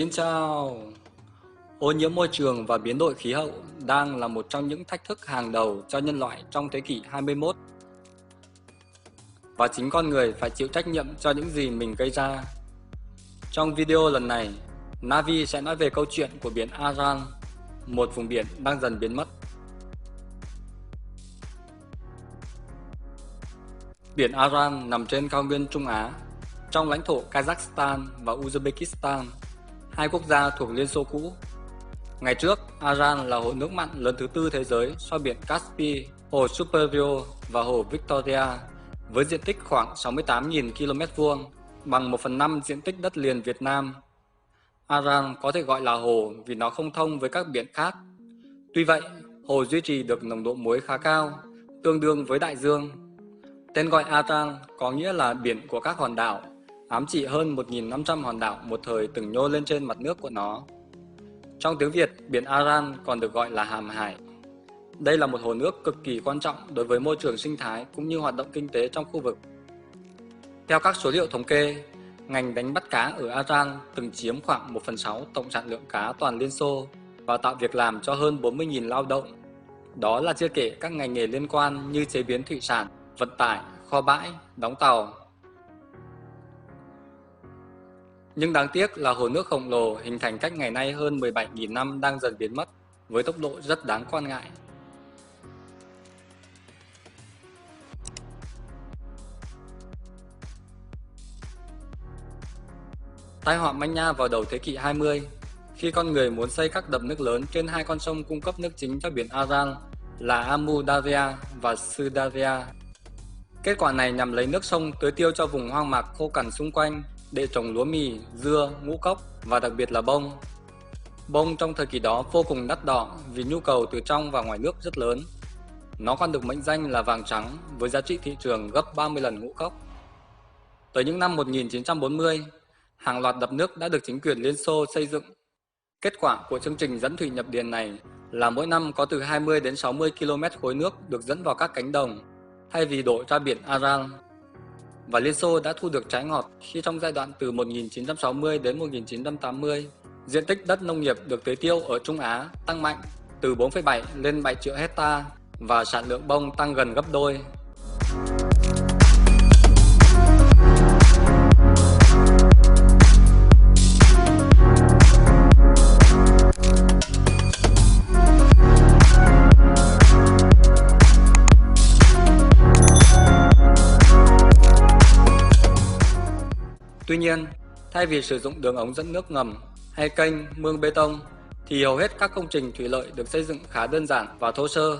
Xin chào! Ô nhiễm môi trường và biến đổi khí hậu đang là một trong những thách thức hàng đầu cho nhân loại trong thế kỷ 21 và chính con người phải chịu trách nhiệm cho những gì mình gây ra. Trong video lần này, Navi sẽ nói về câu chuyện của biển Aral, một vùng biển đang dần biến mất. Biển Aral nằm trên cao nguyên Trung Á, trong lãnh thổ Kazakhstan và Uzbekistan, hai quốc gia thuộc Liên Xô cũ. Ngày trước, Aral là hồ nước mặn lớn thứ tư thế giới sau biển Caspi, hồ Superior và hồ Victoria, với diện tích khoảng 68.000 km2, bằng 1/5 diện tích đất liền Việt Nam. Aral có thể gọi là hồ vì nó không thông với các biển khác. Tuy vậy, hồ duy trì được nồng độ muối khá cao, tương đương với đại dương. Tên gọi Aral có nghĩa là biển của các hòn đảo, ám chỉ hơn 1.500 hòn đảo một thời từng nhô lên trên mặt nước của nó. Trong tiếng Việt, biển Aral còn được gọi là hàm hải. Đây là một hồ nước cực kỳ quan trọng đối với môi trường sinh thái cũng như hoạt động kinh tế trong khu vực. Theo các số liệu thống kê, ngành đánh bắt cá ở Aral từng chiếm khoảng 1/6 tổng sản lượng cá toàn Liên Xô và tạo việc làm cho hơn 40.000 lao động. Đó là chưa kể các ngành nghề liên quan như chế biến thủy sản, vận tải, kho bãi, đóng tàu. Nhưng đáng tiếc là hồ nước khổng lồ hình thành cách ngày nay hơn 17.000 năm đang dần biến mất với tốc độ rất đáng quan ngại. Tai họa manh nha vào đầu thế kỷ 20 khi con người muốn xây các đập nước lớn trên hai con sông cung cấp nước chính cho biển Aral là Amu Darya và Sырdarya. Kết quả này nhằm lấy nước sông tưới tiêu cho vùng hoang mạc khô cằn xung quanh để trồng lúa mì, dưa, ngũ cốc và đặc biệt là bông. Bông trong thời kỳ đó vô cùng đắt đỏ vì nhu cầu từ trong và ngoài nước rất lớn. Nó còn được mệnh danh là vàng trắng với giá trị thị trường gấp 30 lần ngũ cốc. Tới những năm 1940, hàng loạt đập nước đã được chính quyền Liên Xô xây dựng. Kết quả của chương trình dẫn thủy nhập điền này là mỗi năm có từ 20 đến 60 km khối nước được dẫn vào các cánh đồng, thay vì đổ ra biển Aral. Và Liên Xô đã thu được trái ngọt khi trong giai đoạn từ 1960 đến 1980, diện tích đất nông nghiệp được tưới tiêu ở Trung Á tăng mạnh từ 4,7 lên 7 triệu hecta và sản lượng bông tăng gần gấp đôi. Tuy nhiên, thay vì sử dụng đường ống dẫn nước ngầm hay kênh, mương bê tông, thì hầu hết các công trình thủy lợi được xây dựng khá đơn giản và thô sơ.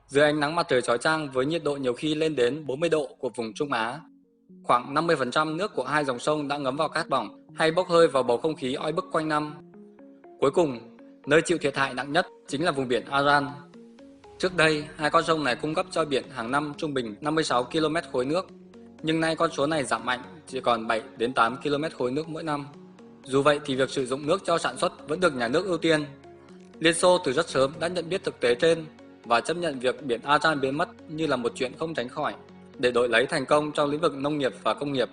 Dưới ánh nắng mặt trời chói chang với nhiệt độ nhiều khi lên đến 40 độ của vùng Trung Á, khoảng 50% nước của hai dòng sông đã ngấm vào cát bỏng hay bốc hơi vào bầu không khí oi bức quanh năm. Cuối cùng, nơi chịu thiệt hại nặng nhất chính là vùng biển Aral. Trước đây, hai con sông này cung cấp cho biển hàng năm trung bình 56 km khối nước, nhưng nay con số này giảm mạnh, chỉ còn 7 đến 8 km khối nước mỗi năm. Dù vậy thì việc sử dụng nước cho sản xuất vẫn được nhà nước ưu tiên. Liên Xô từ rất sớm đã nhận biết thực tế trên và chấp nhận việc biển Aral biến mất như là một chuyện không tránh khỏi, để đổi lấy thành công trong lĩnh vực nông nghiệp và công nghiệp.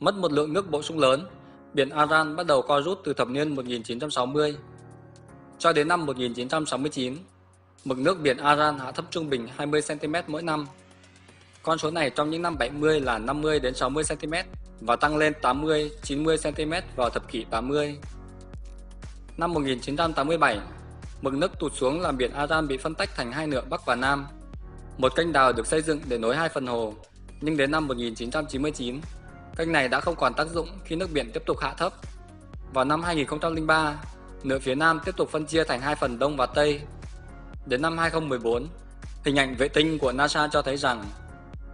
Mất một lượng nước bổ sung lớn, biển Aral bắt đầu co rút từ thập niên 1960. Cho đến năm 1969, mực nước biển Aral hạ thấp trung bình 20 cm mỗi năm. Con số này trong những năm 70 là 50 đến 60 cm và tăng lên 80, 90 cm vào thập kỷ 80. Năm 1987, mực nước tụt xuống làm biển Aral bị phân tách thành hai nửa Bắc và Nam. Một kênh đào được xây dựng để nối hai phần hồ, nhưng đến năm 1999, kênh này đã không còn tác dụng khi nước biển tiếp tục hạ thấp. Vào năm 2003, nửa phía Nam tiếp tục phân chia thành hai phần Đông và Tây. Đến năm 2014, hình ảnh vệ tinh của NASA cho thấy rằng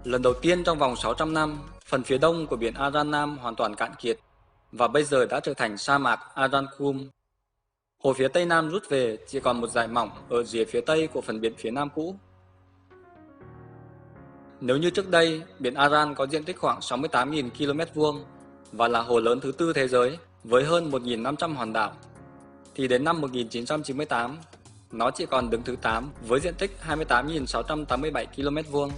lần đầu tiên trong vòng 600 năm, phần phía đông của biển Aral Nam hoàn toàn cạn kiệt và bây giờ đã trở thành sa mạc Arankum. Hồ phía Tây Nam rút về chỉ còn một dải mỏng ở rìa phía Tây của phần biển phía Nam cũ. Nếu như trước đây, biển Aral có diện tích khoảng 68.000 km2 và là hồ lớn thứ tư thế giới với hơn 1.500 hòn đảo, thì đến năm 1998, nó chỉ còn đứng thứ 8 với diện tích 28.687 km2.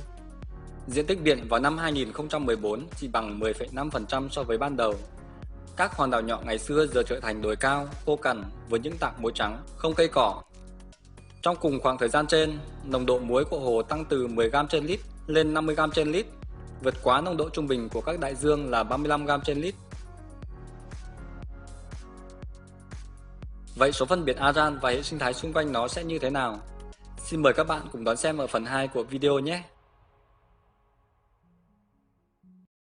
Diện tích biển vào năm 2014 chỉ bằng 10,5% so với ban đầu. Các hòn đảo nhỏ ngày xưa giờ trở thành đồi cao, khô cằn với những tảng muối trắng, không cây cỏ. Trong cùng khoảng thời gian trên, nồng độ muối của hồ tăng từ 10 gram trên lít lên 50 gram trên lít, vượt quá nồng độ trung bình của các đại dương là 35 gram trên lít. Vậy số phân biệt Aran và hệ sinh thái xung quanh nó sẽ như thế nào? Xin mời các bạn cùng đón xem ở phần 2 của video nhé!